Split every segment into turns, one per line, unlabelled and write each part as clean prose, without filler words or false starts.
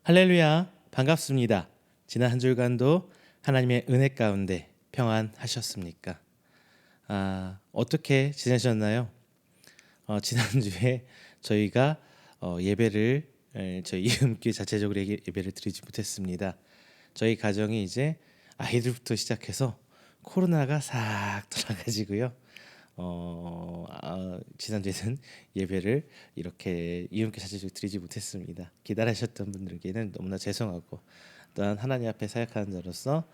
할렐루야, 반갑습니다. 지난 한 주간도 하나님의 은혜 가운데 평안하셨습니까? 어떻게 지내셨나요? 지난주에 저희가 예배를 저희 이음교회 자체적으로 예배를 드리지 못했습니다. 저희 가정이 이제 아이들부터 시작해서 코로나가 싹 돌아가지고요. 지난주에는 예배를 이렇게 이음께 자체적으로 드리지 못했습니다. 기다리셨던 분들에게는 너무나 죄송하고, 또한 하나님 앞에 사역하는 자로서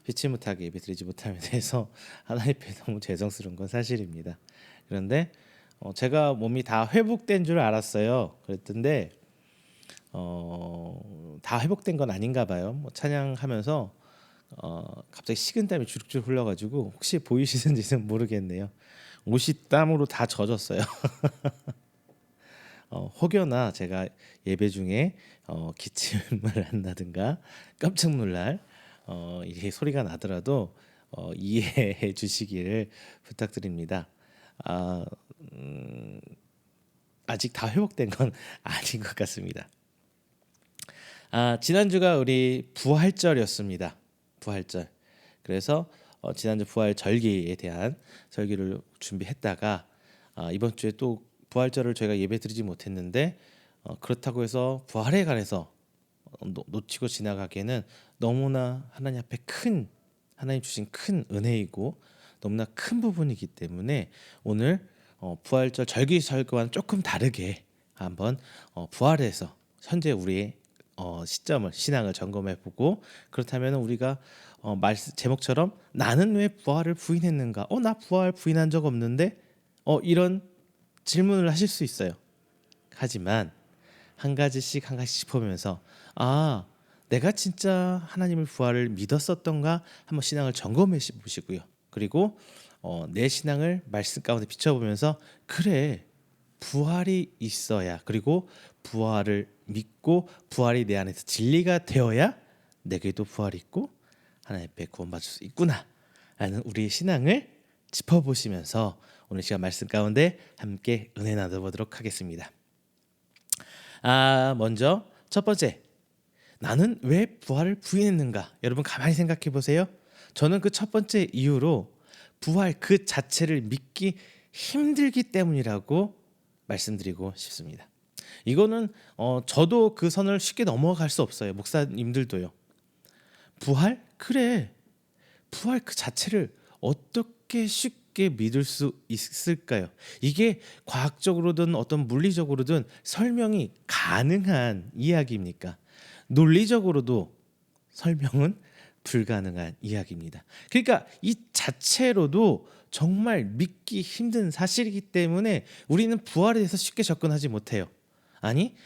피치 못하게 예배 드리지 못함에 대해서 하나님 앞에 너무 죄송스러운 건 사실입니다. 그런데 제가 몸이 다 회복된 줄 알았어요. 그랬던데 다 회복된 건 아닌가 봐요. 뭐 찬양하면서 갑자기 식은땀이 주룩주룩 흘러가지고 혹시 보이시는지는 모르겠네요. 옷이 땀으로 다 젖었어요. 혹여나 제가 예배 중에 기침을 한다든가 깜짝 놀랄 이게 소리가 나더라도 이해해 주시기를 부탁드립니다. 아, 아직 다 회복된 건 아닌 것 같습니다. 지난주가 우리 부활절이었습니다. 부활절. 그래서 지난주 부활 절기에 대한 설교를 준비했다가 이번 주에 또 부활절을 저희가 예배드리지 못했는데 그렇다고 해서 부활에 관해서 놓치고 지나가기에는 너무나 하나님 앞에 하나님 주신 큰 은혜이고 너무나 큰 부분이기 때문에 오늘 부활절 절기 설교와는 조금 다르게 한번 부활에서 현재 우리의 시점을 신앙을 점검해보고, 그렇다면 우리가 말씀 제목처럼 나는 왜 부활을 부인했는가? 나 부활 부인한 적 없는데? 이런 질문을 하실 수 있어요. 하지만 한 가지씩 보면서 내가 진짜 하나님을 부활을 믿었었던가 한번 신앙을 점검해 보시고요. 그리고 내 신앙을 말씀 가운데 비춰보면서 그래, 부활이 있어야, 그리고 부활을 믿고 부활이 내 안에서 진리가 되어야 내게도 부활이 있고 하나님 앞에 구원받을 수 있구나 라는 우리의 신앙을 짚어보시면서 오늘 시간 말씀 가운데 함께 은혜 나눠보도록 하겠습니다. 먼저 첫 번째, 나는 왜 부활을 부인했는가? 여러분 가만히 생각해 보세요. 저는 그 첫 번째 이유로 부활 그 자체를 믿기 힘들기 때문이라고 말씀드리고 싶습니다. 이거는 저도 그 선을 쉽게 넘어갈 수 없어요. 목사님들도요. 부활? 그래. 부활 그 자체를 어떻게 쉽게 믿을 수 있을까요? 이게 과학적으로든 어떤 물리적으로든 설명이 가능한 이야기입니까? 논리적으로도 설명은 불가능한 이야기입니다. 그러니까 이 자체로도 정말 믿기 힘든 사실이기 때문에 우리는 부활에 대해서 쉽게 접근하지 못해요. 아니,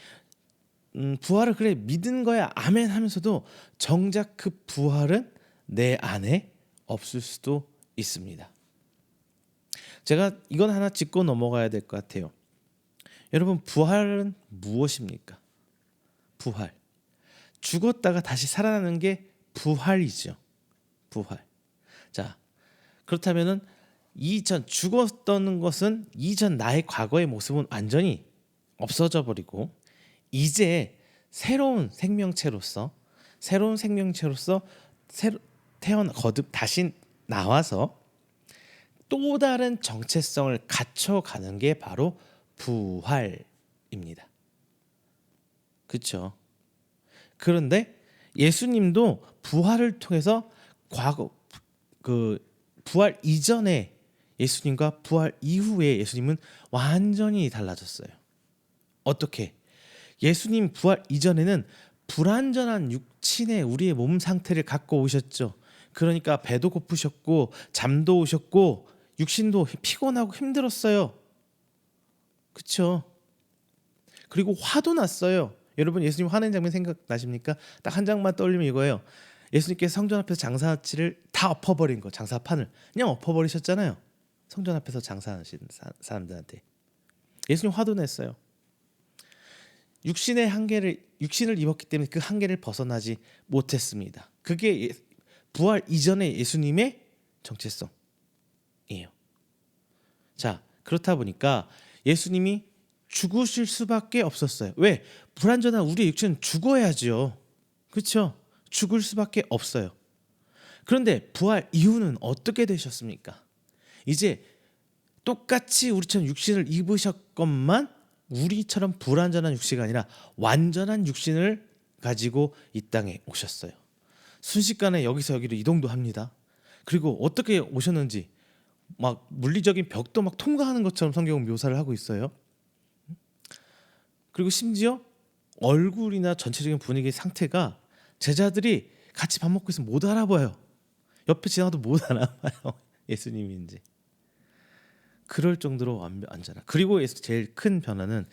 부활을 그래 믿은 거야 아멘 하면서도 정작 그 부활은 내 안에 없을 수도 있습니다. 제가 이건 하나 짚고 넘어가야 될 것 같아요. 여러분, 부활은 무엇입니까? 부활. 죽었다가 다시 살아나는 게 부활이죠. 부활. 자, 그렇다면은 이전 죽었던 것은 이전 나의 과거의 모습은 완전히 없어져 버리고 이제 새로운 생명체로서 거듭 다시 나와서 또 다른 정체성을 갖춰가는 게 바로 부활입니다. 그렇죠? 그런데 예수님도 부활을 통해서 부활 이전에 예수님과 부활 이후에 예수님은 완전히 달라졌어요. 어떻게? 예수님 부활 이전에는 불완전한 육신의 우리의 몸 상태를 갖고 오셨죠. 그러니까 배도 고프셨고 잠도 오셨고 육신도 피곤하고 힘들었어요. 그렇죠? 그리고 화도 났어요. 여러분, 예수님 화낸 장면 생각나십니까? 딱 한 장만 떠올리면 이거예요. 예수님께서 성전 앞에서 장사치를 다 엎어버린 거, 장사판을 그냥 엎어버리셨잖아요. 성전 앞에서 장사하시는 사람들한테 예수님 화도 냈어요. 육신을 입었기 때문에 그 한계를 벗어나지 못했습니다. 그게 부활 이전의 예수님의 정체성이에요. 자, 그렇다 보니까 예수님이 죽으실 수밖에 없었어요. 왜? 불완전한 우리의 육체는 죽어야죠. 그렇죠? 죽을 수밖에 없어요. 그런데 부활 이후는 어떻게 되셨습니까? 이제 똑같이 우리처럼 육신을 입으셨건만 우리처럼 불완전한 육신이 아니라 완전한 육신을 가지고 이 땅에 오셨어요. 순식간에 여기서 여기로 이동도 합니다. 그리고 어떻게 오셨는지 막 물리적인 벽도 막 통과하는 것처럼 성경은 묘사를 하고 있어요. 그리고 심지어 얼굴이나 전체적인 분위기 상태가 제자들이 같이 밥 먹고 있으면 못 알아봐요. 옆에 지나가도 못 알아봐요. 예수님인지. 그럴 정도로 완전한. 그리고 제일 큰 변화는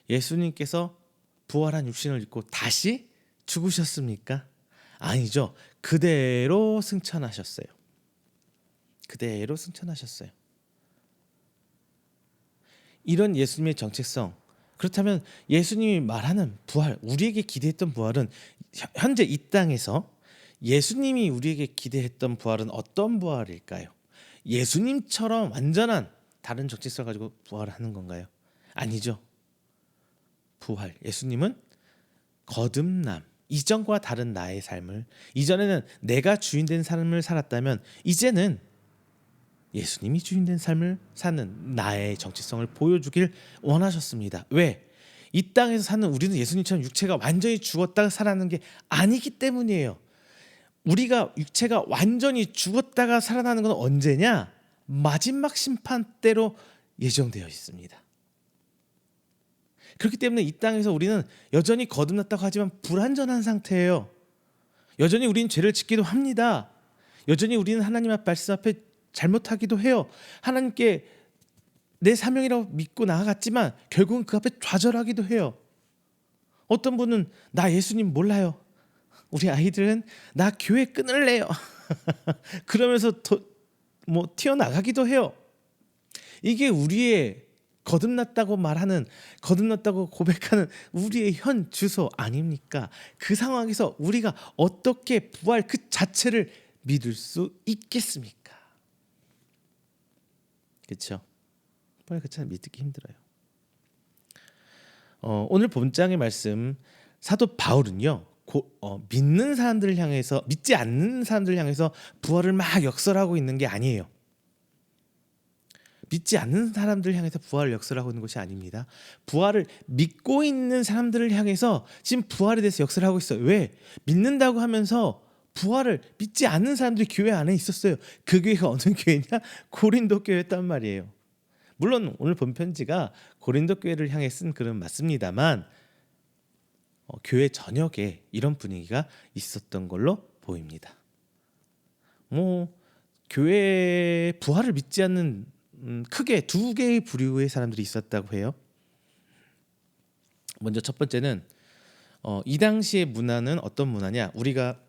예수님께서 부활한 육신을 입고 다시 죽으셨습니까? 아니죠. 그대로 승천하셨어요. 그대로 승천하셨어요. 이런 예수님의 정체성. 그렇다면 예수님이 말하는 부활, 우리에게 기대했던 부활은 현재 이 땅에서 예수님이 우리에게 기대했던 부활은 어떤 부활일까요? 예수님처럼 완전한 다른 정체성을 가지고 부활하는 건가요? 아니죠. 부활. 예수님은 거듭남. 이전과 다른 나의 삶을, 이전에는 내가 주인된 삶을 살았다면 이제는 예수님이 주인된 삶을 사는 나의 정체성을 보여주길 원하셨습니다. 왜? 이 땅에서 사는 우리는 예수님처럼 육체가 완전히 죽었다가 살아나는 게 아니기 때문이에요. 우리가 육체가 완전히 죽었다가 살아나는 건 언제냐? 마지막 심판 때로 예정되어 있습니다. 그렇기 때문에 이 땅에서 우리는 여전히 거듭났다고 하지만 불완전한 상태예요. 여전히 우리는 죄를 짓기도 합니다. 여전히 우리는 하나님 말씀 앞에 잘못하기도 해요. 하나님께 내 사명이라고 믿고 나아갔지만 결국은 그 앞에 좌절하기도 해요. 어떤 분은 나 예수님 몰라요. 우리 아이들은 나 교회 끊을래요. 그러면서 튀어나가기도 해요. 이게 우리의 거듭났다고 말하는, 거듭났다고 고백하는 우리의 현 주소 아닙니까? 그 상황에서 우리가 어떻게 부활 그 자체를 믿을 수 있겠습니까? 그렇죠? 부활 그 자체를 믿기 힘들어요. 오늘 본장의 말씀, 사도 바울은요, 믿는 사람들을 향해서, 믿지 않는 사람들을 향해서 부활을 막 역설하고 있는 게 아니에요. 믿지 않는 사람들을 향해서 부활을 역설하고 있는 것이 아닙니다. 부활을 믿고 있는 사람들을 향해서 지금 부활에 대해서 역설하고 있어요. 왜? 믿는다고 하면서 부활을 믿지 않는 사람들이 교회 안에 있었어요. 그 교회가 어느 교회냐? 고린도 교회였단 말이에요. 물론 오늘 본 편지가 고린도 교회를 향해 쓴 글은 맞습니다만 교회 전역에 이런 분위기가 있었던 걸로 보입니다. 교회 부활을 믿지 않는 크게 두 개의 부류의 사람들이 있었다고 해요. 먼저 첫 번째는 이 당시의 문화는 어떤 문화냐? 우리가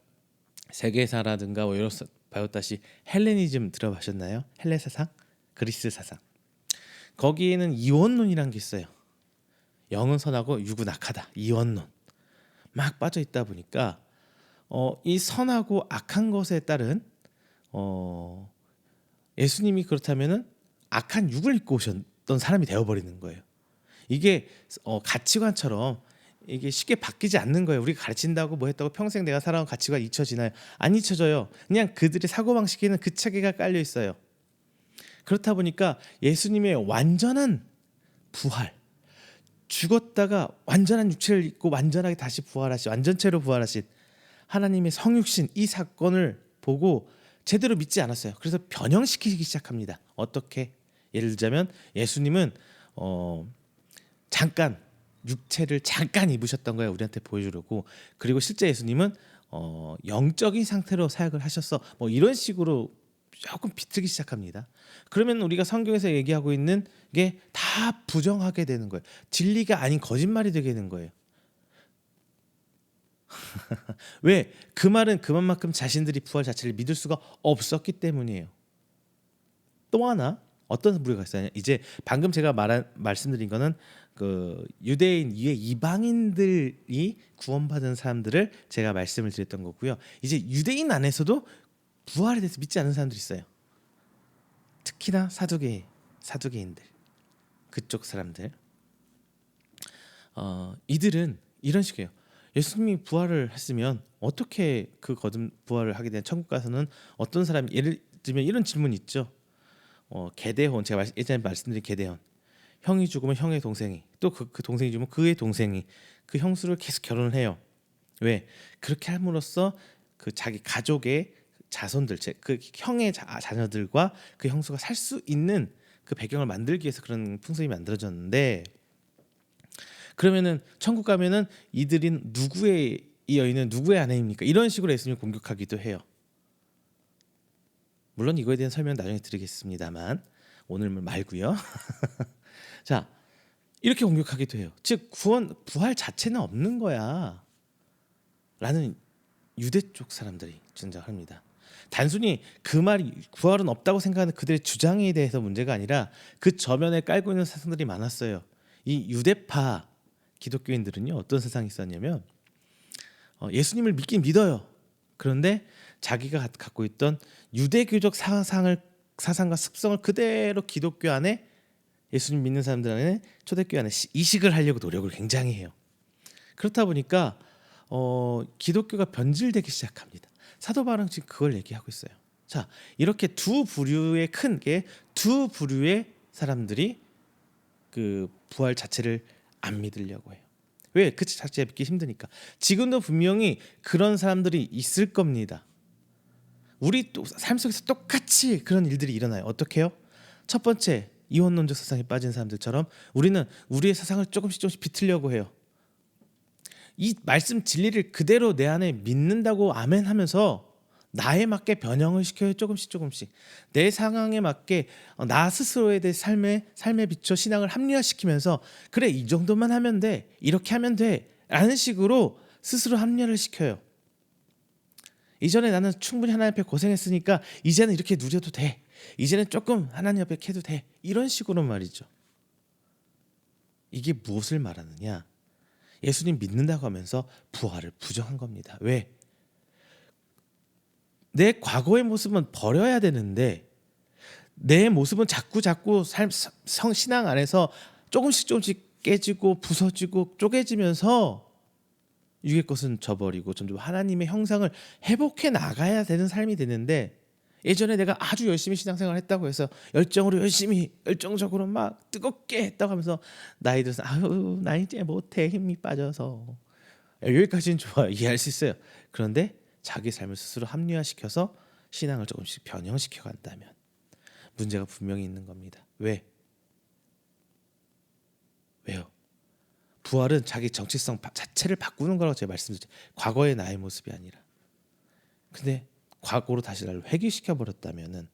세계사라든가 여러 배웠다시 헬레니즘 들어보셨나요? 헬레 사상, 그리스 사상. 거기에는 이원론이란 게 있어요. 영은 선하고 육은 악하다. 이원론. 막 빠져 있다 보니까 이 선하고 악한 것에 따른 예수님이 그렇다면은 악한 육을 입고 오셨던 사람이 되어버리는 거예요. 이게 가치관처럼 이게 쉽게 바뀌지 않는 거예요. 우리가 가르친다고 뭐 했다고 평생 내가 살아온 가치관 잊혀지나요? 안 잊혀져요. 그냥 그들의 사고방식에는 그 체계가 깔려 있어요. 그렇다 보니까 예수님의 완전한 부활, 죽었다가 완전한 육체를 입고 완전하게 다시 부활하신, 완전체로 부활하신 하나님의 성육신, 이 사건을 보고 제대로 믿지 않았어요. 그래서 변형시키기 시작합니다. 어떻게? 예를 들자면 예수님은 잠깐 육체를 잠깐 입으셨던 거예요. 우리한테 보여주려고. 그리고 실제 예수님은 영적인 상태로 사역을 하셨어. 이런 식으로 조금 비틀기 시작합니다. 그러면 우리가 성경에서 얘기하고 있는 게 다 부정하게 되는 거예요. 진리가 아닌 거짓말이 되게 되는 거예요. 왜? 그 말은 그만큼 자신들이 부활 자체를 믿을 수가 없었기 때문이에요. 또 하나 어떤 부류가 있어요? 이제 방금 제가 말씀드린 거는 그 유대인 이외 이방인들이 구원받은 사람들을 제가 말씀을 드렸던 거고요. 이제 유대인 안에서도 부활에 대해서 믿지 않는 사람들이 있어요. 특히나 사두개인들, 그쪽 사람들. 이들은 이런 식이에요. 예수님이 부활을 했으면 어떻게 그 거듭 부활을 하게 된 천국 가서는 어떤 사람이, 예를 들면 이런 질문이 있죠. 게데혼, 제가 예전에 말씀드린 게데혼, 형이 죽으면 형의 동생이, 또 그 동생이 죽으면 그의 동생이 그 형수를 계속 결혼을 해요. 왜? 그렇게 함으로써 그 자기 가족의 자손들, 그 형의 자녀들과 그 형수가 살 수 있는 그 배경을 만들기 위해서 그런 풍습이 만들어졌는데, 그러면은 천국 가면은 이들인 누구의 이 여인은 누구의 아내입니까? 이런 식으로 예수님을 공격하기도 해요. 물론 이거에 대한 설명 나중에 드리겠습니다만 오늘 말고요. 자, 이렇게 공격하기도 해요. 즉 부활 자체는 없는 거야 라는 유대 쪽 사람들이 주장합니다. 단순히 그 말이 부활은 없다고 생각하는 그들의 주장에 대해서 문제가 아니라 그 저면에 깔고 있는 사상들이 많았어요. 이 유대파 기독교인들은요, 어떤 세상이 있었냐면 예수님을 믿긴 믿어요. 그런데 자기가 갖고 있던 유대교적 사상과 습성을 그대로 기독교 안에, 예수님 믿는 사람들 안에, 초대교회 안에 이식을 하려고 노력을 굉장히 해요. 그렇다 보니까 기독교가 변질되기 시작합니다. 사도 바울은 지금 그걸 얘기하고 있어요. 자, 이렇게 두 부류의 사람들이 그 부활 자체를 안 믿으려고 해요. 왜? 그 자체가 믿기 힘드니까. 지금도 분명히 그런 사람들이 있을 겁니다. 우리 또 삶 속에서 똑같이 그런 일들이 일어나요. 어떻게 해요? 첫 번째, 이원론적 사상에 빠진 사람들처럼 우리는 우리의 사상을 조금씩 비틀려고 해요. 이 말씀 진리를 그대로 내 안에 믿는다고 아멘하면서 나에 맞게 변형을 시켜요. 조금씩 내 상황에 맞게 나 스스로에 대해 삶에 비춰 신앙을 합리화시키면서, 그래 이 정도만 하면 돼, 이렇게 하면 돼 라는 식으로 스스로 합리화를 시켜요. 이전에 나는 충분히 하나님 앞에 고생했으니까 이제는 이렇게 누려도 돼, 이제는 조금 하나님 앞에 해도 돼, 이런 식으로 말이죠. 이게 무엇을 말하느냐? 예수님 믿는다고 하면서 부활을 부정한 겁니다. 왜? 내 과거의 모습은 버려야 되는데 내 모습은 자꾸 신앙 안에서 조금씩 깨지고 부서지고 쪼개지면서 육의 것은 저버리고 점점 하나님의 형상을 회복해 나가야 되는 삶이 되는데, 예전에 내가 아주 열심히 신앙생활을 했다고 해서 열정적으로 막 뜨겁게 했다고 하면서 나이 들어서 아유 나 이제 못해, 힘이 빠져서, 여기까지는 좋아요, 이해할 수 있어요. 그런데 자기 삶을 스스로 합리화시켜서 신앙을 조금씩 변형시켜 간다면 문제가 분명히 있는 겁니다. 왜요? 부활은 자기 정체성 자체를 바꾸는 거라고 제가 말씀드렸죠. 과거의 나의 모습이 아니라. 근데 과거로 다시 나를 회귀시켜 버렸다면은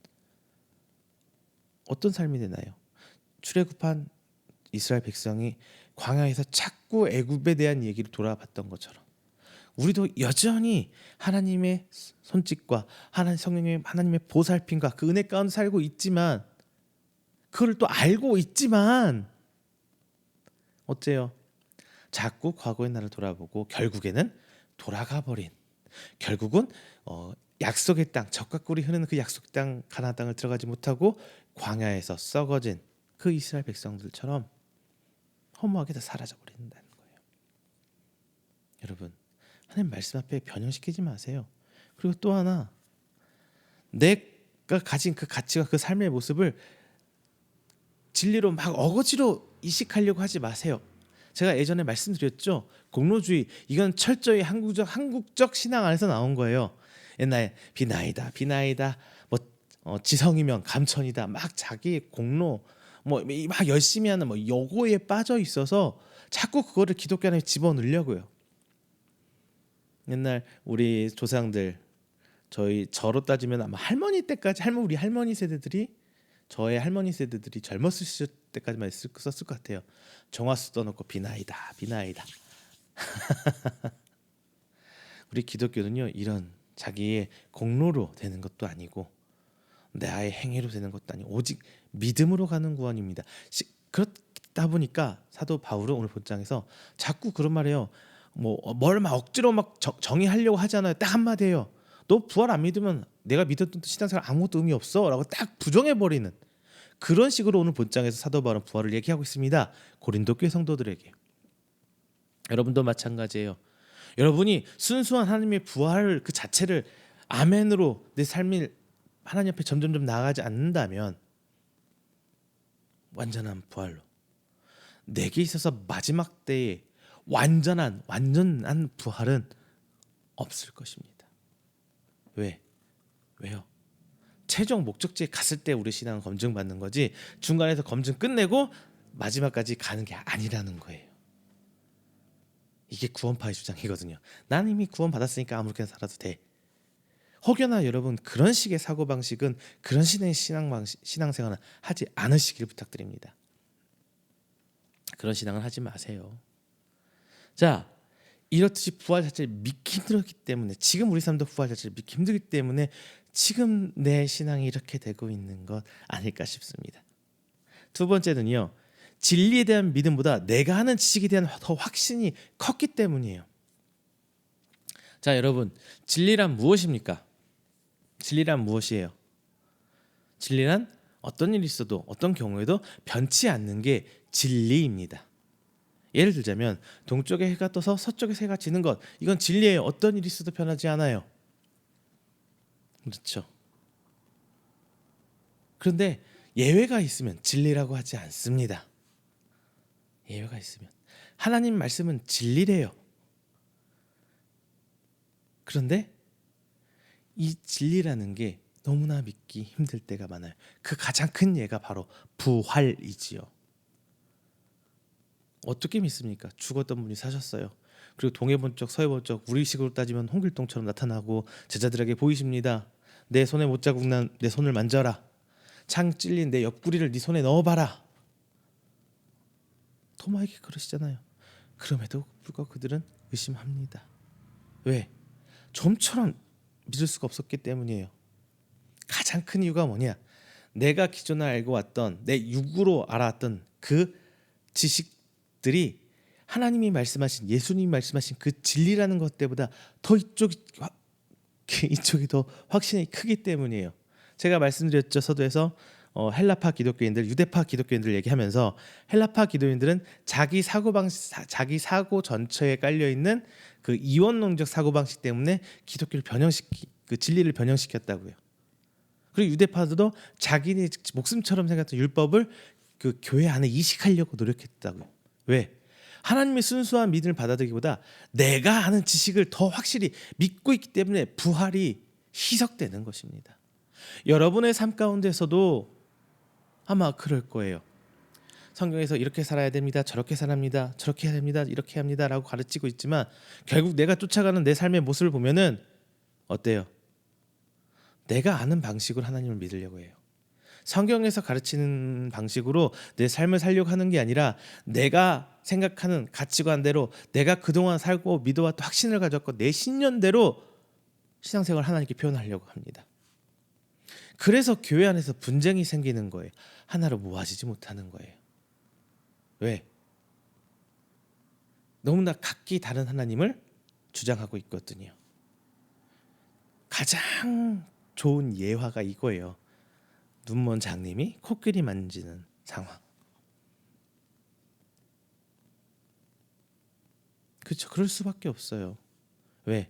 어떤 삶이 되나요? 출애굽한 이스라엘 백성이 광야에서 자꾸 애굽에 대한 얘기를 돌아봤던 것처럼 우리도 여전히 하나님의 손짓과 하나님의 보살핌과 그 은혜 가운데 살고 있지만, 그걸 또 알고 있지만 어째요? 자꾸 과거의 나를 돌아보고 결국에는 돌아가 버린, 결국은 약속의 땅, 젖과 꿀이 흐르는 그 약속의 땅, 가나안 땅을 들어가지 못하고 광야에서 썩어진 그 이스라엘 백성들처럼 허무하게 다 사라져 버린다는 거예요. 여러분, 하나님 말씀 앞에 변형시키지 마세요. 그리고 또 하나, 내가 가진 그 가치와 그 삶의 모습을 진리로 막 어거지로 이식하려고 하지 마세요. 제가 예전에 말씀드렸죠. 공로주의, 이건 철저히 한국적 신앙 안에서 나온 거예요. 옛날에 비나이다, 뭐 지성이면 감천이다, 막 자기 공로 막 열심히 하는 요거에 빠져 있어서 자꾸 그거를 기독교 안에 집어넣으려고요. 옛날 우리 조상들, 저로 따지면 아마 우리 할머니 세대들이, 저의 할머니 세대들이 젊었을 때까지만 썼을 것 같아요. 정화수 떠놓고 비나이다. 우리 기독교는요, 이런 자기의 공로로 되는 것도 아니고 나의 행위로 되는 것도 아니고 오직 믿음으로 가는 구원입니다. 그렇다 보니까 사도 바울은 오늘 본장에서 자꾸 그런 말해요. 뭘 막 억지로 막 정의하려고 하잖아요. 딱 한마디예요. 너 부활 안 믿으면 내가 믿었던 신앙생활 아무것도 의미 없어 라고 딱 부정해버리는, 그런 식으로 오늘 본장에서 사도 바울은 부활을 얘기하고 있습니다. 고린도 교회 성도들에게. 여러분도 마찬가지예요. 여러분이 순수한 하나님의 부활 그 자체를 아멘으로 내 삶이 하나님 앞에 점점점 나아가지 않는다면 완전한 부활로 내게 있어서 마지막 때에 완전한 부활은 없을 것입니다. 왜요? 최종 목적지에 갔을 때 우리 신앙은 검증받는 거지 중간에서 검증 끝내고 마지막까지 가는 게 아니라는 거예요. 이게 구원파의 주장이거든요. 나는 이미 구원 받았으니까 아무렇게나 살아도 돼. 혹여나 여러분 그런 식의 사고방식은 그런 식의 신앙생활은 하지 않으시길 부탁드립니다. 그런 신앙을 하지 마세요. 자, 이렇듯이 부활 자체를 믿기 힘들었기 때문에 지금 우리 삶도 부활 자체를 믿기 힘들기 때문에 지금 내 신앙이 이렇게 되고 있는 것 아닐까 싶습니다. 두 번째는요. 진리에 대한 믿음보다 내가 하는 지식에 대한 더 확신이 컸기 때문이에요. 자, 여러분, 진리란 무엇입니까? 진리란 무엇이에요? 진리란 어떤 일이 있어도 어떤 경우에도 변치 않는 게 진리입니다. 예를 들자면 동쪽에 해가 떠서 서쪽에 해가 지는 것, 이건 진리예요. 어떤 일이 있어도 변하지 않아요. 그렇죠. 그런데 예외가 있으면 진리라고 하지 않습니다. 예외가 있으면 하나님 말씀은 진리래요. 그런데 이 진리라는 게 너무나 믿기 힘들 때가 많아요. 그 가장 큰 예가 바로 부활이지요. 어떻게 믿습니까? 죽었던 분이 사셨어요. 그리고 동해 본 적 서해 본 적 우리식으로 따지면 홍길동처럼 나타나고 제자들에게 보이십니다. 내 손에 못자국 난 내 손을 만져라. 창 찔린 내 옆구리를 네 손에 넣어봐라. 토마에게 그러시잖아요. 그럼에도 불구하고 그들은 의심합니다. 왜? 좀처럼 믿을 수가 없었기 때문이에요. 가장 큰 이유가 뭐냐? 내가 기존에 알고 왔던 내 육으로 알아왔던 그 지식들이 하나님이 말씀하신 예수님이 말씀하신 그 진리라는 것 때보다 더 이쪽이 더 확신이 크기 때문이에요. 제가 말씀드렸죠. 서두에서 헬라파 기독교인들, 유대파 기독교인들 얘기하면서 헬라파 기독교인들은 자기 사고 전체에 깔려 있는 그 이원론적 사고 방식 때문에 기독교를 그 진리를 변형시켰다고요. 그리고 유대파들도 자기네 목숨처럼 생각했던 율법을 그 교회 안에 이식하려고 노력했다고요. 왜? 하나님의 순수한 믿음을 받아들이기보다 내가 아는 지식을 더 확실히 믿고 있기 때문에 부활이 희석되는 것입니다. 여러분의 삶 가운데서도 아마 그럴 거예요. 성경에서 이렇게 살아야 됩니다. 저렇게 살합니다. 저렇게 해야 됩니다. 이렇게 합니다. 라고 가르치고 있지만 결국 내가 쫓아가는 내 삶의 모습을 보면은 어때요? 내가 아는 방식으로 하나님을 믿으려고 해요. 성경에서 가르치는 방식으로 내 삶을 살려고 하는 게 아니라 내가 생각하는 가치관대로 내가 그동안 살고 믿어왔던 확신을 가졌고 내 신념대로 신앙생활을 하나님께 표현하려고 합니다. 그래서 교회 안에서 분쟁이 생기는 거예요. 하나로 모아지지 못하는 거예요. 왜? 너무나 각기 다른 하나님을 주장하고 있거든요. 가장 좋은 예화가 이거예요. 눈먼 장님이 코끼리 만지는 상황. 그렇죠. 그럴 수밖에 없어요. 왜?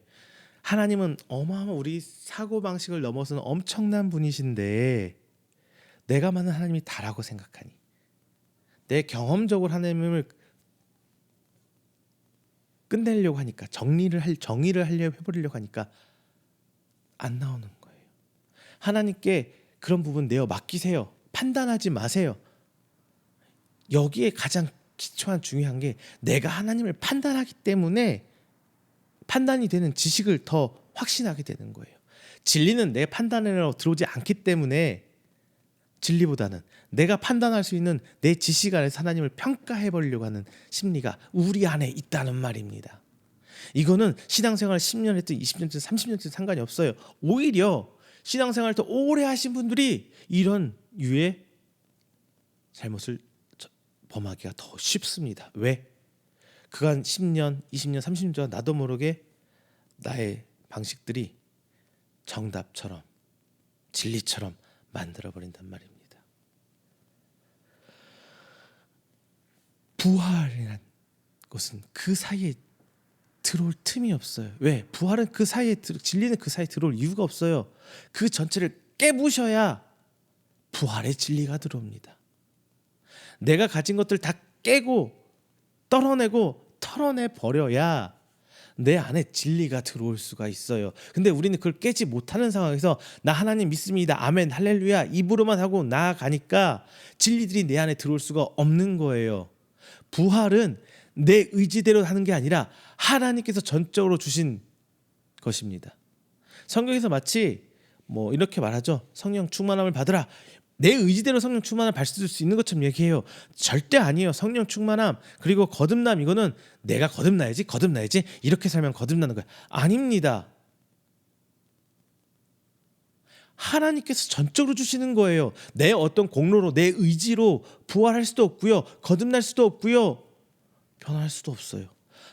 하나님은 어마어마한 우리 사고방식을 넘어서는 엄청난 분이신데 내가 만든 하나님이 다라고 생각하니 내 경험적으로 하나님을 끝내려고 하니까 정의를 하려고 해버리려고 하니까 안 나오는 거예요. 하나님께 그런 부분 내어 맡기세요. 판단하지 마세요. 여기에 가장 기초한 중요한 게 내가 하나님을 판단하기 때문에 판단이 되는 지식을 더 확신하게 되는 거예요. 진리는 내 판단으로 들어오지 않기 때문에 진리보다는 내가 판단할 수 있는 내 지식 안에서 하나님을 평가해 보려고 하는 심리가 우리 안에 있다는 말입니다. 이거는 신앙생활 10년 했든 20년 했든 30년 했든 상관이 없어요. 오히려 신앙생활을 더 오래 하신 분들이 이런 유의 잘못을 범하기가 더 쉽습니다. 왜? 그간 10년, 20년, 30년 동안 나도 모르게 나의 방식들이 정답처럼 진리처럼 만들어버린단 말입니다. 부활이란 것은 그 사이에 들어올 틈이 없어요. 왜? 부활은 그 사이에 진리는 그 사이에 들어올 이유가 없어요. 그 전체를 깨부셔야 부활의 진리가 들어옵니다. 내가 가진 것들 다 깨고 떨어내고 털어내 버려야 내 안에 진리가 들어올 수가 있어요. 근데 우리는 그걸 깨지 못하는 상황에서 나 하나님 믿습니다. 아멘 할렐루야 입으로만 하고 나아가니까 진리들이 내 안에 들어올 수가 없는 거예요. 부활은 내 의지대로 하는 게 아니라 하나님께서 전적으로 주신 것입니다. 성경에서 마치 뭐 이렇게 말하죠. 성령 충만함을 받으라. 내 의지대로 성령 충만함을 받을 수 있는 것처럼 얘기해요. 절대 아니에요. 성령 충만함 그리고 거듭남 이거는 내가 거듭나야지 이렇게 살면 거듭나는 거야. 아닙니다. 하나님께서 전적으로 주시는 거예요. 내 어떤 공로로 내 의지로 부활할 수도 없고요. 거듭날 수도 없고요. 변할 수도 없어요.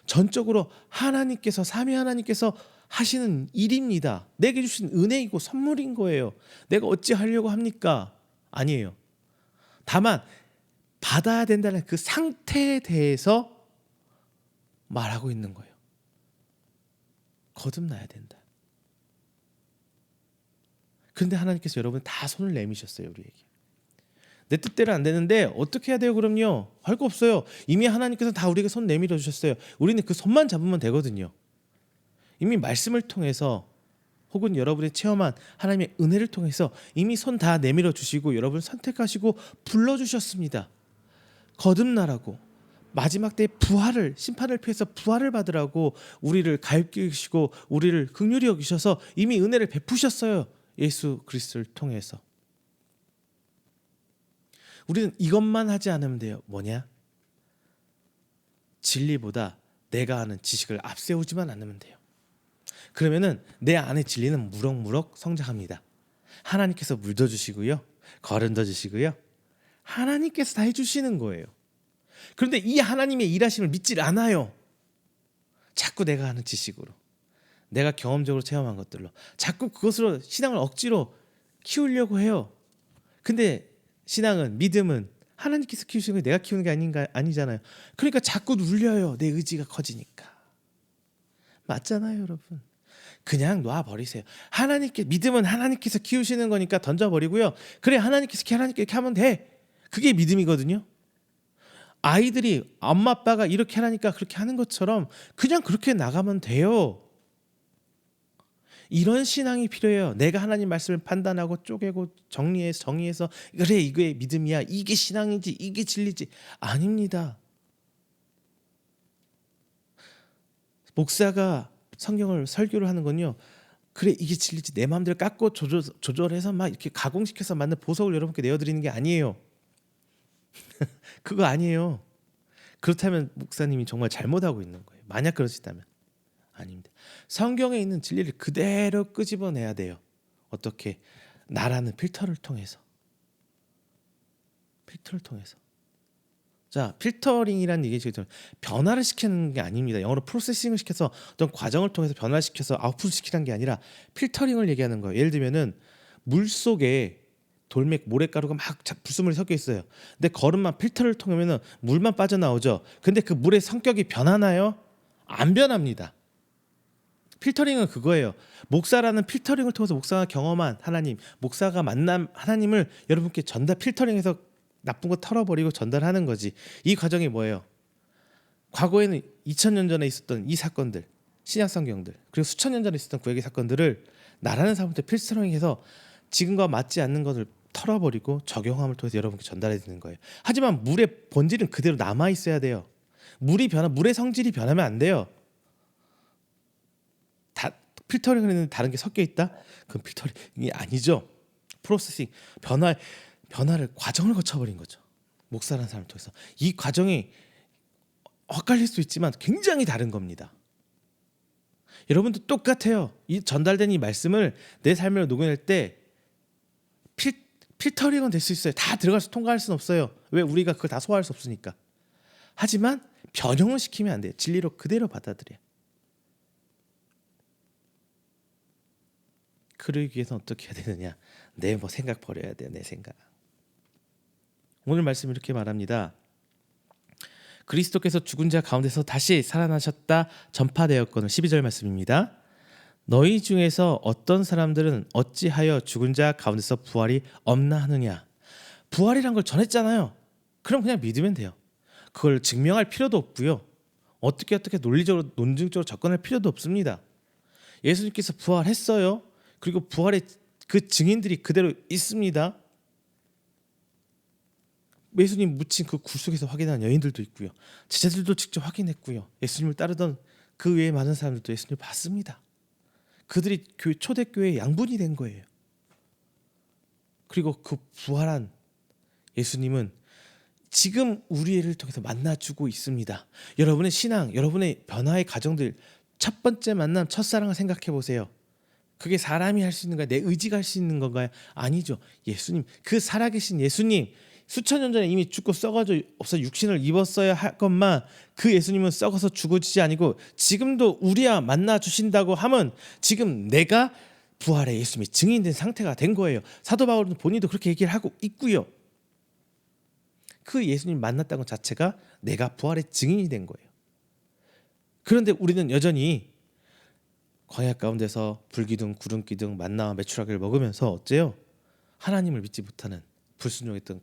전적으로 하나님께서 삼위 하나님께서 하시는 일입니다. 내게 주신 은혜이고 선물인 거예요. 내가 어찌 하려고 합니까? 아니에요. 다만 받아야 된다는 그 상태에 대해서 말하고 있는 거예요. 거듭나야 된다. 그런데 하나님께서 여러분 다 손을 내미셨어요. 우리에게. 내 뜻대로 안 되는데 어떻게 해야 돼요? 그럼요. 할 거 없어요. 이미 하나님께서 다 우리에게 손 내밀어 주셨어요. 우리는 그 손만 잡으면 되거든요. 이미 말씀을 통해서 혹은 여러분이 체험한 하나님의 은혜를 통해서 이미 손 다 내밀어 주시고 여러분 선택하시고 불러주셨습니다. 거듭나라고 마지막 때의 부활을 심판을 피해서 부활을 받으라고 우리를 가엾게 여기시고 우리를 긍휼히 여기셔서 이미 은혜를 베푸셨어요. 예수 그리스도를 통해서. 우리는 이것만 하지 않으면 돼요. 뭐냐? 진리보다 내가 아는 지식을 앞세우지만 않으면 돼요. 그러면은 내 안의 진리는 무럭무럭 성장합니다. 하나님께서 물도 주시고요. 거른도 주시고요. 하나님께서 다 해주시는 거예요. 그런데 이 하나님의 일하심을 믿질 않아요. 자꾸 내가 아는 지식으로 내가 경험적으로 체험한 것들로 자꾸 그것으로 신앙을 억지로 키우려고 해요. 근데 신앙은 믿음은 하나님께서 키우시는 게 내가 키우는 게 아니잖아요. 그러니까 자꾸 눌려요. 내 의지가 커지니까. 맞잖아요, 여러분. 그냥 놔버리세요. 하나님께 믿음은 하나님께서 키우시는 거니까 던져버리고요. 그래 하나님께서 이렇게 하면 돼. 그게 믿음이거든요. 아이들이 엄마 아빠가 이렇게 하라니까 그렇게 하는 것처럼 그냥 그렇게 나가면 돼요. 이런 신앙이 필요해요. 내가 하나님 말씀을 판단하고 쪼개고 정리해서 그래 이게 믿음이야. 이게 신앙이지. 이게 진리지. 아닙니다. 목사가 성경을 설교를 하는 건요. 그래 이게 진리지. 내 마음대로 깎고 조절해서 막 이렇게 가공시켜서 만든 보석을 여러분께 내어드리는 게 아니에요. 그거 아니에요. 그렇다면 목사님이 정말 잘못하고 있는 거예요. 만약 그러시다면. 아닙니다. 성경에 있는 진리를 그대로 끄집어내야 돼요. 어떻게? 나라는 필터를 통해서. 자, 필터링이라는 얘기 지금 변화를 시키는 게 아닙니다. 영어로 프로세싱을 시켜서 어떤 과정을 통해서 변화를 시켜서 아웃풋을 시키는 게 아니라 필터링을 얘기하는 거예요. 예를 들면은 물 속에 돌멩 모래가루가 막 불순물이 섞여 있어요. 근데 거름만 필터를 통하면은 물만 빠져나오죠. 근데 그 물의 성격이 변하나요? 안 변합니다. 필터링은 그거예요. 목사라는 필터링을 통해서 목사가 경험한 하나님, 목사가 만난 하나님을 여러분께 필터링해서 나쁜 거 털어버리고 전달하는 거지. 이 과정이 뭐예요? 과거에는 2000년 전에 있었던 이 사건들, 신약 성경들, 그리고 수천 년 전에 있었던 구약의 사건들을 나라는 사람한테 필터링해서 지금과 맞지 않는 것을 털어버리고 적용함을 통해서 여러분께 전달해 드리는 거예요. 하지만 물의 본질은 그대로 남아 있어야 돼요. 물의 성질이 변하면 안 돼요. 필터링을 했는데 다른 게 섞여 있다? 그건 필터링이 아니죠. 프로세싱, 변화를 과정을 거쳐버린 거죠. 목사라는 사람을 통해서. 이 과정이 엇갈릴 수 있지만 굉장히 다른 겁니다. 여러분도 똑같아요. 이 전달된 이 말씀을 내 삶으로 녹여낼 때 필터링은 될 수 있어요. 다 들어가서 통과할 수는 없어요. 왜? 우리가 그걸 다 소화할 수 없으니까. 하지만 변형을 시키면 안 돼요. 진리로 그대로 받아들여요. 그러기 위해서는 어떻게 해야 되느냐? 내 생각 버려야 돼요. 내 생각. 오늘 말씀 이렇게 말합니다. 그리스도께서 죽은 자 가운데서 다시 살아나셨다 전파되었거늘 12절 말씀입니다. 너희 중에서 어떤 사람들은 어찌하여 죽은 자 가운데서 부활이 없나 하느냐. 부활이란 걸 전했잖아요. 그럼 그냥 믿으면 돼요. 그걸 증명할 필요도 없고요. 어떻게 논리적으로 논증적으로 접근할 필요도 없습니다. 예수님께서 부활했어요. 그리고 부활의 그 증인들이 그대로 있습니다. 예수님 묻힌 그 굴속에서 확인한 여인들도 있고요. 제자들도 직접 확인했고요. 예수님을 따르던 그 외에 많은 사람들도 예수님을 봤습니다. 그들이 초대교회의 양분이 된 거예요. 그리고 그 부활한 예수님은 지금 우리를 통해서 만나주고 있습니다. 여러분의 신앙, 여러분의 변화의 과정들, 첫 번째 만남, 첫사랑을 생각해 보세요. 그게 사람이 할 수 있는 거야? 내 의지가 할 수 있는 건가요? 아니죠. 예수님, 그 살아계신 예수님, 수천 년 전에 이미 죽고 썩어져 없어 육신을 입었어야 할 것만 그 예수님은 썩어서 죽어지지 아니고 지금도 우리와 만나 주신다고 하면 지금 내가 부활의 예수님이 증인된 상태가 된 거예요. 사도 바울은 본인도 그렇게 얘기를 하고 있고요. 그 예수님 만났다는 것 자체가 내가 부활의 증인이 된 거예요. 그런데 우리는 여전히 광야 가운데서 불기둥 구름기둥 만나와 메추라기를 먹으면서 어째요? 하나님을 믿지 못하는 불순종했던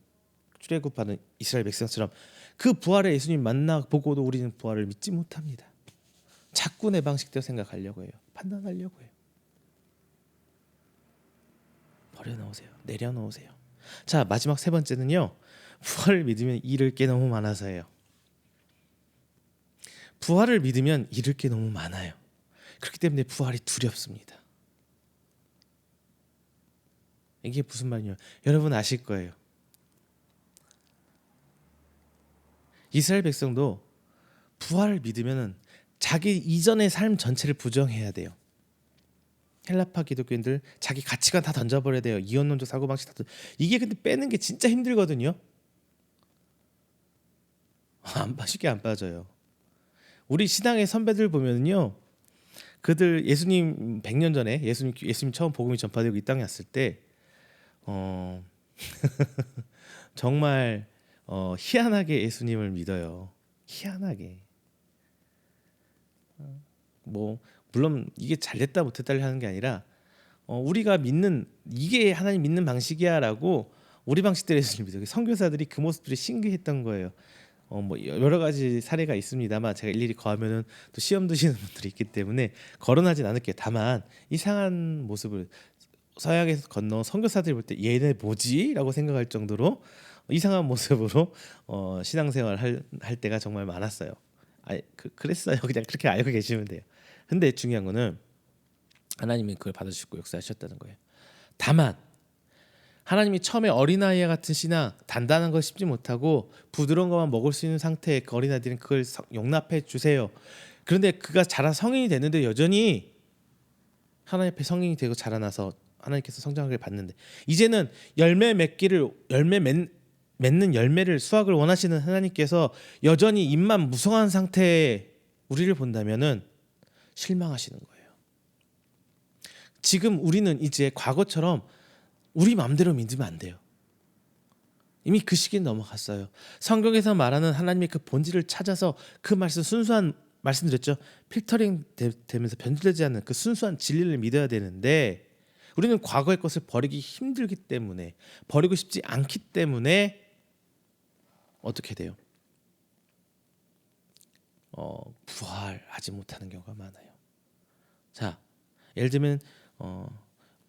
출애굽하는 이스라엘 백성처럼 그 부활의 예수님 만나 보고도 우리는 부활을 믿지 못합니다. 자꾸 내 방식대로 생각하려고 해요. 판단하려고 해요. 버려놓으세요. 내려놓으세요. 자, 마지막 세 번째는요. 부활을 믿으면 잃을 게 너무 많아서예요. 부활을 믿으면 잃을 게 너무 많아요. 그렇기 때문에 부활이 두렵습니다. 이게 무슨 말이냐? 여러분 아실 거예요. 이스라엘 백성도 부활을 믿으면 자기 이전의 삶 전체를 부정해야 돼요. 헬라파 기독교인들 자기 가치관 다 던져버려야 돼요. 이혼론적 사고방식 다 이게 근데 빼는 게 진짜 힘들거든요. 쉽게 안 빠져요. 우리 신앙의 선배들 보면요, 그들 예수님 100년 전에 예수님 처음 복음이 전파되고 이 땅에 왔을 때 정말 희한하게 예수님을 믿어요. 희한하게. 뭐 물론 이게 잘됐다 못했다를 하는 게 아니라 우리가 믿는 이게 하나님 믿는 방식이야라고 우리 방식대로 예수님 믿어요. 선교사들이 그 모습들이 신기했던 거예요. 뭐 여러 가지 사례가 있습니다만 제가 일일이 거하면은 또 시험 드시는 분들이 있기 때문에 거론하진 않을게요. 다만 이상한 모습을 서양에서 건너온 선교사들이 볼 때 얘네 뭐지? 라고 생각할 정도로 이상한 모습으로 신앙생활 할 때가 정말 많았어요. 그랬어요. 그냥 그렇게 알고 계시면 돼요. 근데 중요한 거는 하나님이 그걸 받아주시고 역사하셨다는 거예요. 다만 하나님이 처음에 어린아이와 같은 신앙, 단단한 걸 씹지 못하고 부드러운 것만 먹을 수 있는 상태의 그 어린아이들은 그걸 용납해 주세요. 그런데 그가 자라 성인이 됐는데 여전히 하나님 앞에 성인이 되고 자라나서 하나님께서 성장하길 받는데 이제는 맺는 열매를 수확을 원하시는 하나님께서 여전히 입만 무성한 상태의 우리를 본다면은 실망하시는 거예요. 지금 우리는 이제 과거처럼 우리 마음대로 믿으면 안 돼요. 이미 그 시기는 넘어갔어요. 성경에서 말하는 하나님의 그 본질을 찾아서 그 말씀 순수한 말씀드렸죠. 필터링 되면서 변질되지 않는 그 순수한 진리를 믿어야 되는데 우리는 과거의 것을 버리기 힘들기 때문에 버리고 싶지 않기 때문에 어떻게 돼요? 부활하지 못하는 경우가 많아요. 자, 예를 들면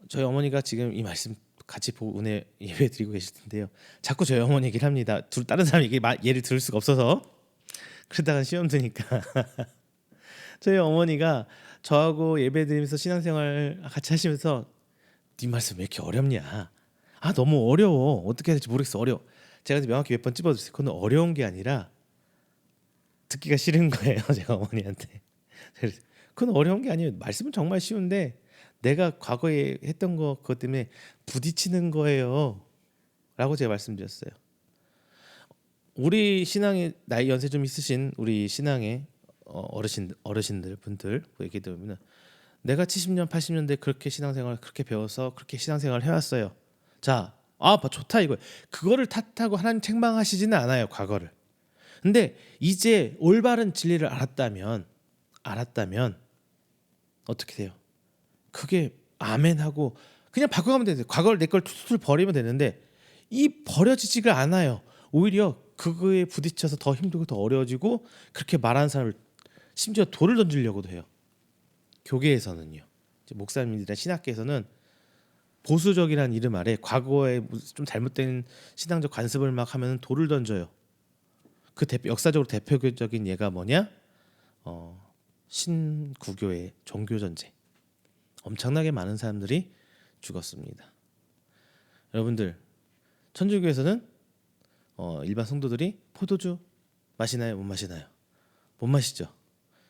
저희 어머니가 지금 이 말씀 같이 보고 은혜 예배 드리고 계실 텐데요. 자꾸 저희 어머니 얘기를 합니다. 다른 사람 예를 들을 수가 없어서 그러다가 시험 드니까 저희 어머니가 저하고 예배 드리면서 신앙생활 같이 하시면서 네 말씀 왜 이렇게 어렵냐? 너무 어려워. 어떻게 해야 될지 모르겠어. 어려워. 제가 명확히 몇 번 찝어주세요. 그건 어려운 게 아니라 듣기가 싫은 거예요. 제가 어머니한테. 그건 어려운 게 아니에요. 말씀은 정말 쉬운데 내가 과거에 했던 거 그것 때문에 부딪히는 거예요. 라고 제가 말씀드렸어요. 우리 신앙에 나이 연세 좀 있으신 우리 신앙의 어르신들 분들 얘기 들으면 내가 70년 80년대 그렇게 신앙생활 그렇게 배워서 그렇게 신앙생활 해왔어요. 자, 좋다 이거. 그거를 탓하고 하나님 책망하시지는 않아요. 과거를. 근데 이제 올바른 진리를 알았다면 어떻게 돼요? 그게 아멘하고 그냥 바꿔가면 되는데 과거를 내 걸 툴툴 버리면 되는데 이 버려지지가 않아요. 오히려 그거에 부딪혀서 더 힘들고 더 어려워지고 그렇게 말하는 사람을 심지어 돌을 던지려고도 해요. 교계에서는요. 이제 목사님들이나 신학계에서는 보수적이라는 이름 아래 과거에 좀 잘못된 신앙적 관습을 막 하면 돌을 던져요. 그 역사적으로 대표적인 예가 뭐냐? 신구교의 종교 전쟁. 엄청나게 많은 사람들이 죽었습니다. 여러분들 천주교에서는 일반 성도들이 포도주 마시나요? 못 마시나요? 못 마시죠.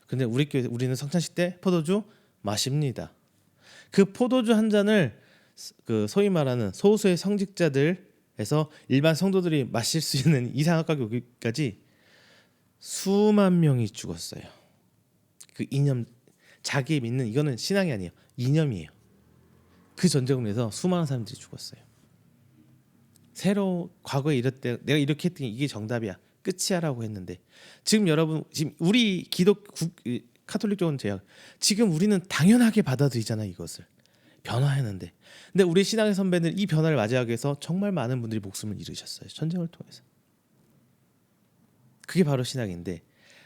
근데 우리는 성찬식 때 포도주 마십니다. 그 포도주 한 잔을 그 소위 말하는 소수의 성직자들에서 일반 성도들이 마실 수 있는 이상학과 교기까지 수만 명이 죽었어요. 그 이념, 자기 믿는 이거는 신앙이 아니에요. 이념이에요. 그 전쟁을 위해서 수많은 사람들이 죽었어요. 새로 과거에 이랬대 내가 이렇게 했더니 이게 정답이야 끝이야라고 했는데 지금 여러분 지금 우리 카톨릭 쪽은 제약 지금 우리는 당연하게 받아들이잖아요. 이것을 변화했는데 근데 우리 신앙의 선배들 이 변화를 맞이하기 위해서 정말 많은 분들이 목숨을 잃으셨어요. 전쟁을 통해서. 그게 바로 신앙인데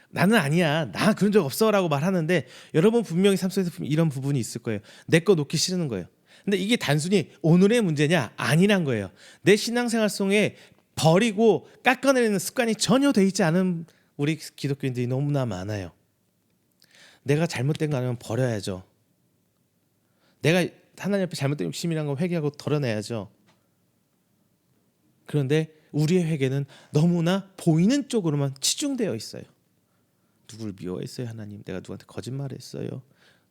나는 아니야 나 그런 적 없어라고 말하는데 여러분 분명히 삶 속에서 이런 부분이 있을 거예요. 내 거 놓기 싫은 거예요. 근데 이게 단순히 오늘의 문제냐? 아니란 거예요. 내 신앙생활 속에 버리고 깎아내리는 습관이 전혀 돼 있지 않은 우리 기독교인들이 너무나 많아요. 내가 잘못된 거 아니면 버려야죠. 내가 하나님 앞에 잘못된 욕심이란 거 회개하고 덜어내야죠. 그런데 우리의 회개는 너무나 보이는 쪽으로만 치중되어 있어요. 누구를 미워했어요 하나님? 내가 누구한테 거짓말했어요?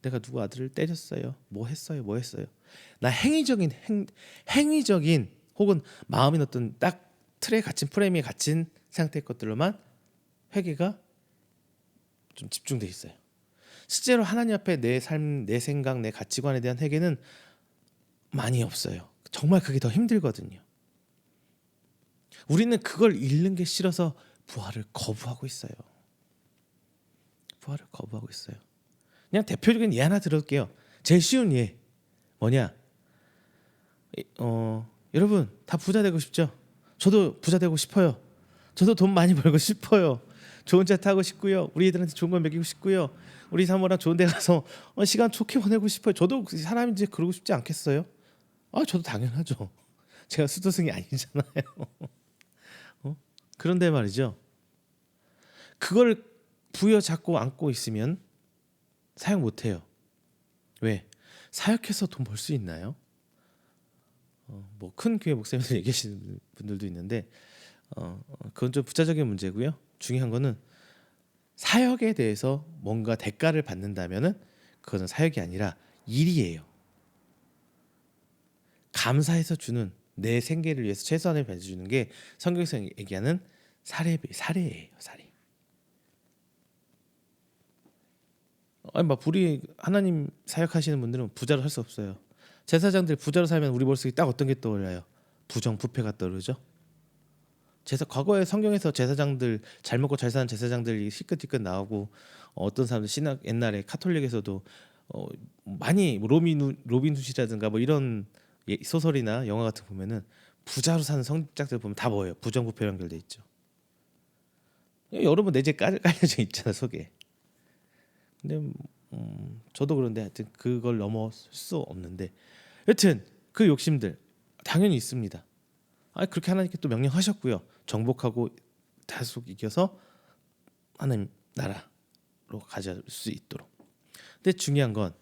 내가 누구 아들을 때렸어요? 뭐 했어요? 나 행위적인 혹은 마음이 어떤 딱 틀에 갇힌 프레임에 갇힌 상태의 것들로만 회개가 좀 집중돼 있어요. 실제로 하나님 앞에 내 삶, 내 생각, 내 가치관에 대한 회개는 많이 없어요. 정말 그게 더 힘들거든요. 우리는 그걸 잃는 게 싫어서 부활을 거부하고 있어요. 그냥 대표적인 예 하나 들을게요. 제일 쉬운 예 뭐냐? 여러분 다 부자 되고 싶죠? 저도 부자 되고 싶어요. 저도 돈 많이 벌고 싶어요. 좋은 차 타고 싶고요. 우리 애들한테 좋은 걸 먹이고 싶고요. 우리 사모랑 좋은 데 가서 시간 좋게 보내고 싶어요. 저도 사람인지 그러고 싶지 않겠어요? 저도 당연하죠. 제가 수도승이 아니잖아요. 그런데 말이죠. 그걸 부여잡고 안고 있으면 사역 못해요. 왜? 사역해서 돈 벌 수 있나요? 뭐 큰 교회 목사님들 얘기하시는 분들도 있는데 그건 좀 부차적인 문제고요. 중요한 거는 사역에 대해서 뭔가 대가를 받는다면은 그거는 사역이 아니라 일이에요. 감사해서 주는 내 생계를 위해서 최소한을 배주는 게 성경에서 얘기하는 사례예요. 사례. 막 우리 하나님 사역하시는 분들은 부자로 살 수 없어요. 제사장들 부자로 살면 우리 머릿속에 딱 어떤 게 떠올라요? 부정부패가 떠오르죠. 과거에 성경에서 제사장들 잘 먹고 잘 사는 제사장들이 시끌시끌 나오고 어떤 사람들 신학 옛날에 카톨릭에서도 많이 로빈 훗이라든가 뭐 이런 소설이나 영화 같은 거 보면은 부자로 사는 성직자들 보면 다 뭐예요? 부정부패로 연결돼 있죠. 여러분 내재 깔려져 있잖아 속에. 근데 저도 그런데 하여튼 그걸 넘어설 수 없는데 여튼 그 욕심들 당연히 있습니다. 그렇게 하나님께 또 명령하셨고요. 정복하고 다속 이겨서 하나님 나라로 가져올 수 있도록. 근데 중요한 건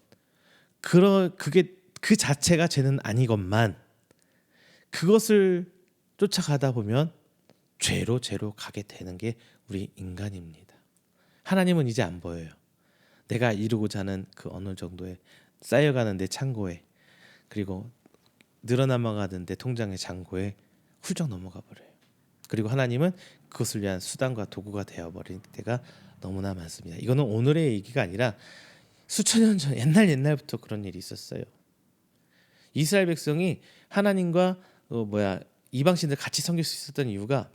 그게 그 자체가 죄는 아니건만 그것을 쫓아가다 보면 죄로 가게 되는 게 우리 인간입니다. 하나님은 이제 안 보여요. 내가 이루고자 하는 그 어느 정도의 쌓여가는 내 창고에 그리고 늘어남아가는 내 통장의 잔고에 훌쩍 넘어가 버려요. 그리고 하나님은 그것을 위한 수단과 도구가 되어버린 때가 너무나 많습니다. 이거는 오늘의 얘기가 아니라 수천 년 전 옛날부터 그런 일이 있었어요. 이스라엘 백성이 하나님과 이방신들 같이 섬길 수 있었던 이유가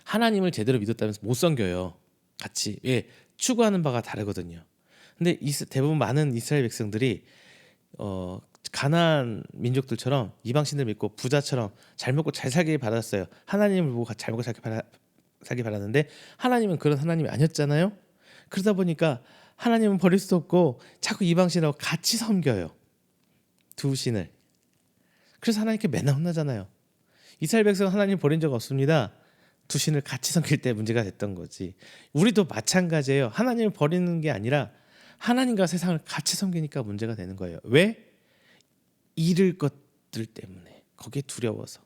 하나님을 제대로 믿었다면서 못 섬겨요. 같이. 예, 추구하는 바가 다르거든요. 근데 대부분 많은 이스라엘 백성들이 가나안 민족들처럼 이방신들 믿고 부자처럼 잘 먹고 잘 살길 바랐어요. 하나님을 보고 잘 먹고 살길 바랐는데 하나님은 그런 하나님이 아니었잖아요. 그러다 보니까 하나님은 버릴 수도 없고 자꾸 이방신하고 같이 섬겨요. 두 신을. 그래서 하나님께 맨날 혼나잖아요. 이스라엘 백성은 하나님 버린 적 없습니다. 두 신을 같이 섬길 때 문제가 됐던 거지. 우리도 마찬가지예요. 하나님을 버리는 게 아니라 하나님과 세상을 같이 섬기니까 문제가 되는 거예요. 왜? 잃을 것들 때문에. 거기에 두려워서.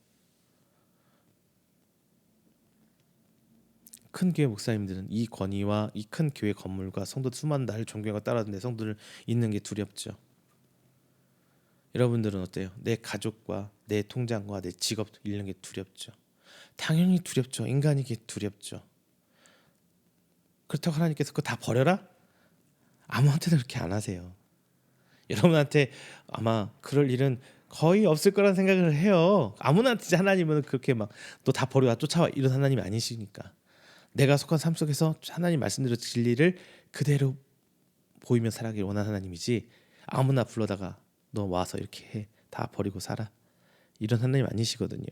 큰 교회 목사님들은 이 권위와 이 큰 교회 건물과 성도 수많은 나를 존경하고 따라하는 내 성도를 잃는 게 두렵죠. 여러분들은 어때요? 내 가족과 내 통장과 내 직업 잃는 게 두렵죠. 당연히 두렵죠. 인간이기에 두렵죠. 그렇다고 하나님께서 그거 다 버려라? 아무한테나 그렇게 안 하세요. 여러분한테 아마 그럴 일은 거의 없을 거란 생각을 해요. 아무나 진짜 하나님은 그렇게 막 너 다 버려와 쫓아와 이런 하나님이 아니시니까. 내가 속한 삶 속에서 하나님 말씀대로 진리를 그대로 보이며 살아가길 원하는 하나님이지 아무나 불러다가 너 와서 이렇게 해. 다 버리고 살아. 이런 하나님 아니시거든요.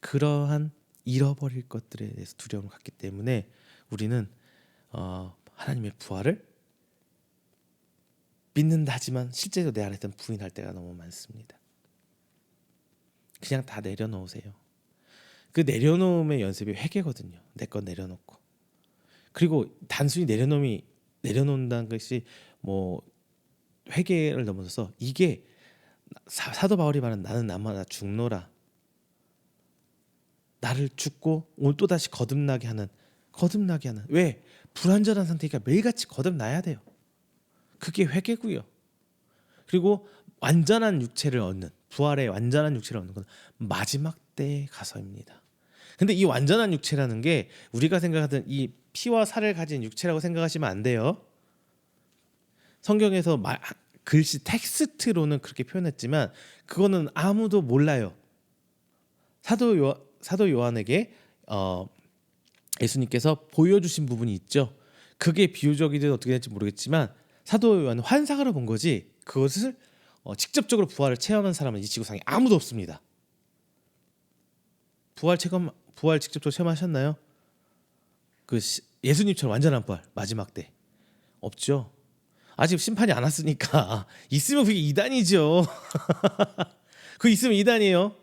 그러한 잃어버릴 것들에 대해서 두려움을 갖기 때문에 우리는 하나님의 부활을 믿는다 하지만 실제로 내 안에서 부인할 때가 너무 많습니다. 그냥 다 내려놓으세요. 그 내려놓음의 연습이 회개거든요. 내 건 내려놓고. 그리고 단순히 내려놓는다는 것이 뭐 회개를 넘어서서 이게 사도 바울이 말하는 나는 나마다 죽노라. 나를 죽고 오늘 또다시 거듭나게 하는 왜? 불완전한 상태니까 매일같이 거듭나야 돼요. 그게 회개고요. 그리고 완전한 육체를 얻는 부활의 완전한 육체를 얻는 건 마지막 때에 가서입니다. 근데 이 완전한 육체라는 게 우리가 생각하던 이 피와 살을 가진 육체라고 생각하시면 안 돼요. 성경에서 글씨 텍스트로는 그렇게 표현했지만 그거는 아무도 몰라요. 사도 요한에게 예수님께서 보여주신 부분이 있죠. 그게 비유적이든 어떻게 될지 모르겠지만 사도 요한은 환상으로 본 거지 그것을 직접적으로 부활을 체험한 사람은 이 지구상에 아무도 없습니다. 부활 직접적으로 체험하셨나요? 그 예수님처럼 완전한 부활 마지막 때 없죠. 아직 심판이 안 왔으니까 있으면 그게 이단이죠. 그 있으면 이단이에요.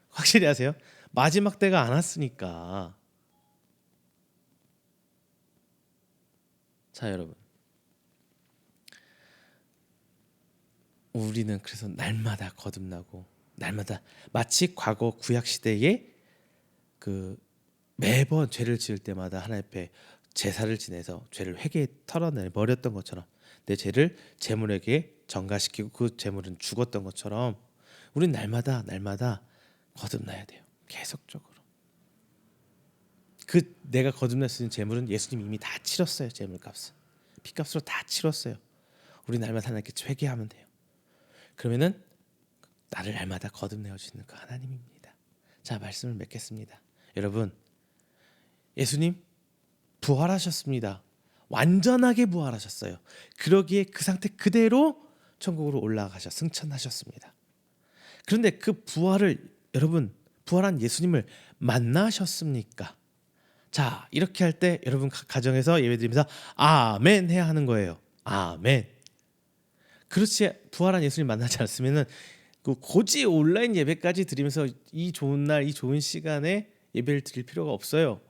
확실히 아세요? 마지막 때가 안 왔으니까. 자 여러분, 우리는 그래서 날마다 거듭나고 날마다 마치 과거 구약 시대에 그 매번 죄를 지을 때마다 하나님 앞에 제사를 지내서 죄를 회개에 털어내 버렸던 것처럼 내 죄를 제물에게 전가시키고 그 제물은 죽었던 것처럼 우린 날마다 거듭나야 돼요. 계속적으로. 그 내가 거듭날 수 있는 제물은 예수님이 이미 다 치렀어요. 제물값을. 피값으로 다 치렀어요. 우리 날마다 하나님께 회개하면 돼요. 그러면은 나를 날마다 거듭내어 주시는 그 하나님입니다. 자, 말씀을 맺겠습니다. 여러분, 예수님 부활하셨습니다. 완전하게 부활하셨어요. 그러기에 그 상태 그대로 천국으로 승천하셨습니다. 그런데 그 여러분 부활한 예수님을 만나셨습니까? 자, 이렇게 할 때 여러분 가정에서 예배드리면서 아멘 해야 하는 거예요. 아멘. 그렇지 부활한 예수님 만나지 않았으면은 굳이 온라인 예배까지 드리면서 이 좋은 날, 이 좋은 시간에 예배를 드릴 필요가 없어요.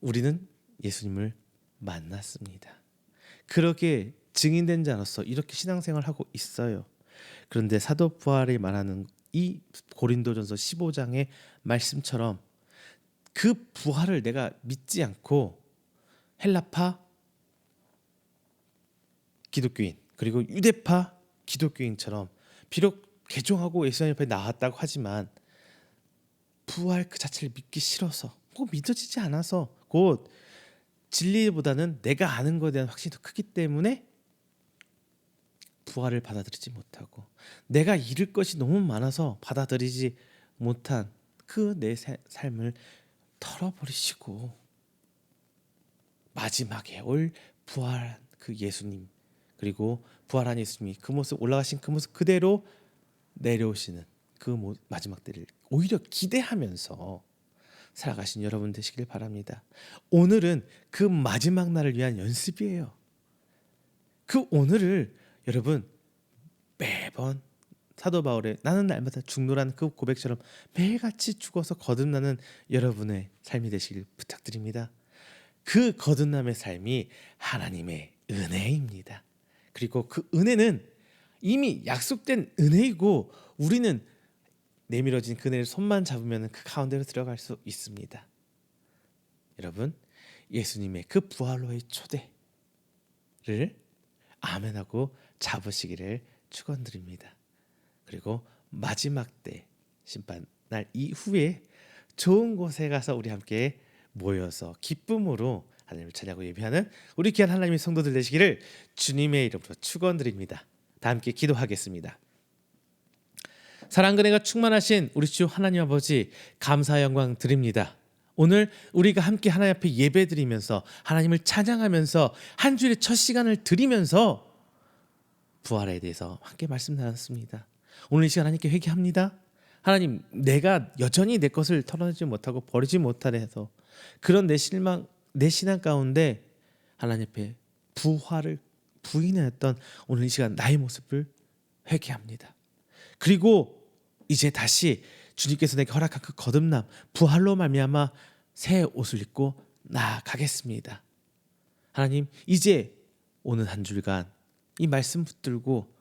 우리는 예수님을 만났습니다. 그렇게 증인된 자로서 이렇게 신앙생활을 하고 있어요. 그런데 사도 바울이 말하는 이 고린도전서 15장의 말씀처럼 그 부활을 내가 믿지 않고 헬라파 기독교인 그리고 유대파 기독교인처럼 비록 개종하고 예수님 옆에 나왔다고 하지만 부활 그 자체를 믿기 싫어서 꼭 믿어지지 않아서 곧 진리보다는 내가 아는 것에 대한 확신이 더 크기 때문에 부활을 받아들이지 못하고 내가 잃을 것이 너무 많아서 받아들이지 못한 그 내 삶을 털어버리시고 마지막에 올 부활한 그 예수님, 그리고 부활한 예수님이 그 모습, 올라가신 그 모습 그대로 내려오시는 그 마지막 때를 오히려 기대하면서 살아가신 여러분 되시길 바랍니다. 오늘은 그 마지막 날을 위한 연습이에요. 그 오늘을 여러분 매번 사도 바울의 나는 날마다 죽노란 그 고백처럼 매일같이 죽어서 거듭나는 여러분의 삶이 되시길 부탁드립니다. 그 거듭남의 삶이 하나님의 은혜입니다. 그리고 그 은혜는 이미 약속된 은혜이고 우리는 내밀어진 그네를 손만 잡으면 그 가운데로 들어갈 수 있습니다. 여러분, 예수님의 그 부활로의 초대를 아멘하고 잡으시기를 축원드립니다. 그리고 마지막 때 심판날 이후에 좋은 곳에 가서 우리 함께 모여서 기쁨으로 하나님을 찬양하고 예배하는 우리 귀한 하나님의 성도들 되시기를 주님의 이름으로 축원드립니다. 다 함께 기도하겠습니다. 사랑 은혜가 충만하신 우리 주 하나님 아버지, 감사 영광 드립니다. 오늘 우리가 함께 하나님 앞에 예배드리면서 하나님을 찬양하면서 한 주일의 첫 시간을 드리면서 부활에 대해서 함께 말씀 나눴습니다. 오늘 이 시간 하나님께 회개합니다. 하나님, 내가 여전히 내 것을 털어내지 못하고 버리지 못하래서 그런 내 신앙 가운데 하나님 앞에 부활을 부인했던 오늘 이 시간 나의 모습을 회개합니다. 그리고 이제 다시 주님께서 내게 허락한 그 거듭남, 부활로 말미암아 새 옷을 입고 나아가겠습니다. 하나님, 이제 오는 한 주간 이 말씀 붙들고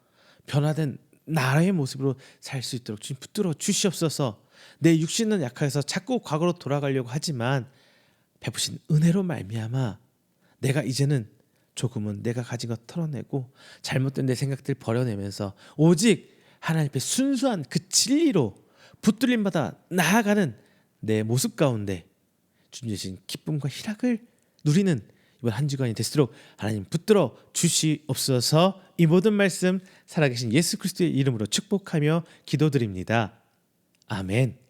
변화된 나의 모습으로 살 수 있도록 주님 붙들어 주시옵소서. 내 육신은 약해서 자꾸 과거로 돌아가려고 하지만 베푸신 은혜로 말미암아 내가 이제는 조금은 내가 가진 것 털어내고 잘못된 내 생각들 버려내면서 오직 하나님 앞에 순수한 그 진리로 붙들림마다 나아가는 내 모습 가운데 주님 주신 기쁨과 희락을 누리는 이번 한 주간이 되도록 하나님 붙들어 주시옵소서. 이 모든 말씀 살아계신 예수 그리스도의 이름으로 축복하며 기도드립니다. 아멘.